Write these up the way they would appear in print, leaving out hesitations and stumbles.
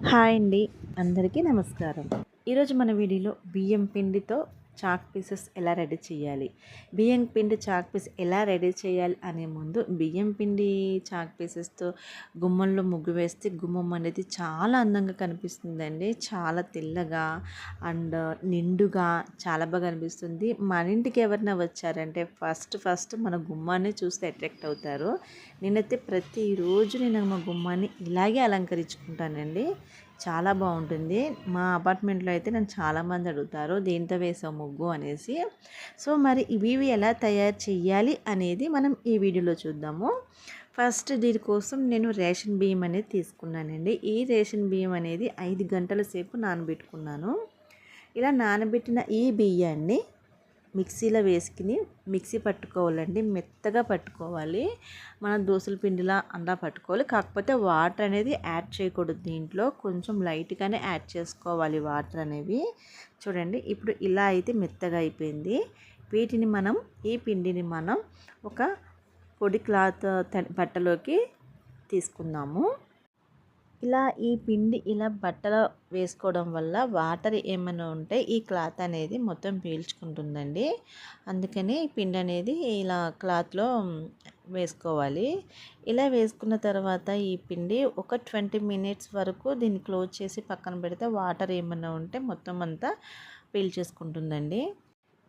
Hi అండి, అందరికీ నమస్కారం. ఈరోజు మన వీడియోలో బియ్యం పిండితో చాక్ పీసెస్ ఎలా రెడీ చేయాలి, బియ్యం పిండి చాక్ పీస్ ఎలా రెడీ చేయాలి అనే ముందు బియ్యం పిండి చాక్ పీసెస్తో గుమ్మంలో ముగ్గు వేస్తే గుమ్మం అనేది చాలా అందంగా కనిపిస్తుందండి. చాలా తెల్లగా అండ్ నిండుగా చాలా బాగా కనిపిస్తుంది. మన ఇంటికి ఎవరైనా వచ్చారంటే ఫస్ట్ మన గుమ్మాన్ని చూస్తే అట్రాక్ట్ అవుతారు. నేనైతే ప్రతిరోజు నేను మా గుమ్మాన్ని ఇలాగే అలంకరించుకుంటానండి. చాలా బాగుంటుంది. మా అపార్ట్మెంట్లో అయితే నన్ను చాలామంది అడుగుతారు దేంతో వేసావు ముగ్గు అనేసి. సో మరి ఇవి ఎలా తయారు చేయాలి అనేది మనం ఈ వీడియోలో చూద్దాము. ఫస్ట్ దీనికోసం నేను రేషన్ బియ్యం అనేది తీసుకున్నానండి. ఈ రేషన్ బియ్యం అనేది 5 గంటల సేపు నానబెట్టుకున్నాను. ఇలా నానబెట్టిన ఈ బియ్యాన్ని మిక్సీలో వేసుకుని మిక్సీ పట్టుకోవాలండి. మెత్తగా పట్టుకోవాలి. మన దోసల పిండిలా అంతా పట్టుకోవాలి. కాకపోతే వాటర్ అనేది యాడ్ చేయకూడదు. దీంట్లో కొంచెం లైట్గానే యాడ్ చేసుకోవాలి వాటర్ అనేవి. చూడండి, ఇప్పుడు ఇలా అయితే మెత్తగా అయిపోయింది. ఈ పిండిని మనం ఒక పొడి క్లాత్ బట్టలోకి తీసుకుందాము. ఇలా ఈ పిండి ఇలా బట్టలో వేసుకోవడం వల్ల వాటర్ ఏమైనా ఉంటే ఈ క్లాత్ అనేది మొత్తం పీల్చుకుంటుందండి. అందుకని ఈ పిండి అనేది ఇలా క్లాత్లో వేసుకోవాలి. ఇలా వేసుకున్న తర్వాత ఈ పిండి ఒక 20 మినిట్స్ వరకు దీన్ని క్లోజ్ చేసి పక్కన పెడితే వాటర్ ఏమైనా ఉంటే మొత్తం అంతా పీల్చేసుకుంటుందండి.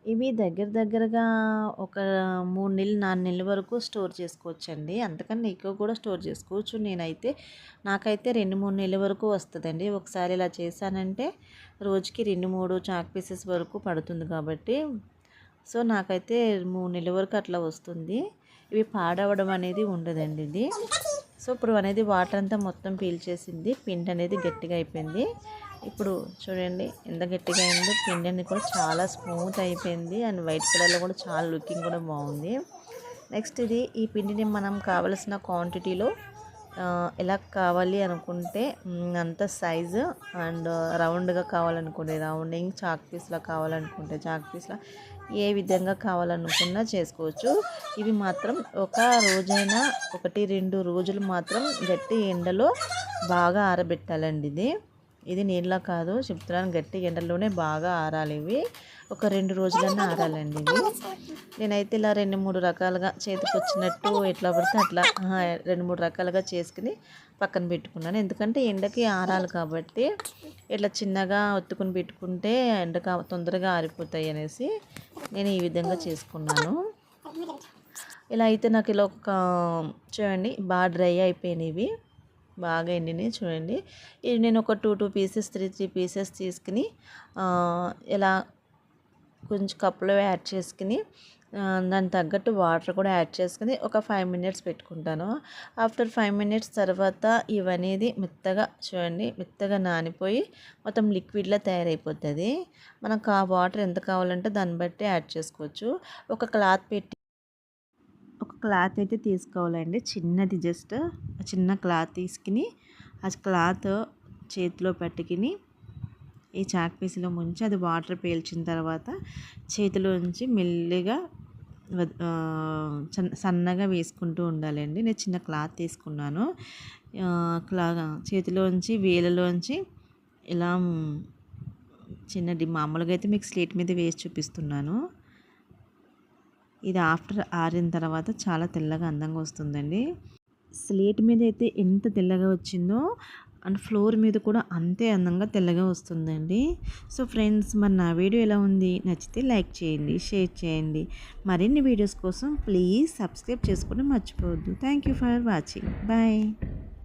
ఇవి దగ్గరగా ఒక 3 నెలలు 4 నెలల వరకు స్టోర్ చేసుకోవచ్చండి. అంతకన్నా ఎక్కువ కూడా స్టోర్ చేసుకోవచ్చు. నాకైతే 2-3 నెలల వరకు వస్తుందండి. ఒకసారి ఇలా చేశానంటే రోజుకి 2-3 చాక్ పీసెస్ వరకు పడుతుంది కాబట్టి. సో నాకైతే 3 నెలల వరకు అట్లా వస్తుంది. ఇవి పాడవడం అనేది ఉండదండి ఇది. సో ఇప్పుడు అనేది వాటర్ అంతా మొత్తం పీల్చేసింది. పిండి అనేది గట్టిగా అయిపోయింది. ఇప్పుడు చూడండి ఎంత గట్టిగా అయిందో. పిండి అనేది కూడా చాలా స్మూత్ అయిపోయింది అండ్ వైట్ కలర్లో కూడా చాలా లుకింగ్ కూడా బాగుంది. నెక్స్ట్ ఈ పిండిని మనం కావలసిన క్వాంటిటీలో ఎలా కావాలి అనుకుంటే అంత సైజు అండ్ రౌండ్గా కావాలనుకుంటే రౌండింగ్, చాక్ పీస్లా కావాలనుకుంటే చాక్ పీస్లా, ఏ విధంగా కావాలనుకున్నా చేసుకోవచ్చు. ఇవి మాత్రం ఒక రోజైనా 1-2 రోజులు మాత్రం గట్టి ఎండలో బాగా ఆరబెట్టాలండి. ఇది నీళ్ళ కాదు చెప్తున్నాను, గట్టి ఎండలోనే బాగా ఆరాలి. ఇవి ఒక 2 రోజులన్నా ఆరాలండి ఇవి. నేనైతే ఇలా 2-3 రకాలుగా చేతికి వచ్చినట్టు ఎట్లా పడితే అట్లా 2-3 రకాలుగా చేసుకుని పక్కన పెట్టుకున్నాను. ఎందుకంటే ఎండకి ఆరాలి కాబట్టి ఇట్లా చిన్నగా ఒత్తుకుని పెట్టుకుంటే తొందరగా ఆరిపోతాయి అనేసి నేను ఈ విధంగా చేసుకున్నాను. ఇలా అయితే నాకు ఇలా చూడండి బాగా డ్రై అయిపోయినాయి. బాగా ఎండినాయి చూడండి. ఇది నేను ఒక 2 పీసెస్ 3 పీసెస్ తీసుకుని ఇలా కొంచెం కప్పులో యాడ్ చేసుకుని దానికి తగ్గట్టు వాటర్ కూడా యాడ్ చేసుకుని ఒక 5 మినిట్స్ పెట్టుకుంటాను. ఆఫ్టర్ 5 మినిట్స్ తర్వాత ఇవనేది మెత్తగా నానిపోయి మొత్తం లిక్విడ్లా తయారైపోతుంది. మనకు ఆ వాటర్ ఎంత కావాలంటే దాన్ని బట్టి యాడ్ చేసుకోవచ్చు. ఒక క్లాత్ అయితే తీసుకోవాలండి, చిన్నది, జస్ట్ చిన్న క్లాత్ తీసుకుని ఆ క్లాత్ చేతిలో పట్టుకుని ఈ చాక్ పీస్లో ముంచి అది వాటర్ పీల్చిన తర్వాత చేతిలోంచి మెల్లిగా సన్నగా వేసుకుంటూ ఉండాలండి. నేను చిన్న క్లాత్ తీసుకున్నాను. చేతిలోంచి వేలలోంచి ఇలా మామూలుగా అయితే మీకు స్లేట్ మీద వేసి చూపిస్తున్నాను. ఇది ఆఫ్టర్ ఆరిన తర్వాత చాలా తెల్లగా అందంగా వస్తుందండి. స్లేట్ మీద అయితే ఎంత తెల్లగా వచ్చిందో అండ్ ఫ్లోర్ మీద కూడా అంతే అందంగా తెల్లగా వస్తుందండి. సో ఫ్రెండ్స్, మరి నా వీడియో ఎలా ఉంది? నచ్చితే లైక్ చేయండి, షేర్ చేయండి. మరిన్ని వీడియోస్ కోసం ప్లీజ్ సబ్స్క్రైబ్ చేసుకోవడం మర్చిపోవద్దు. Thank you for watching. Bye.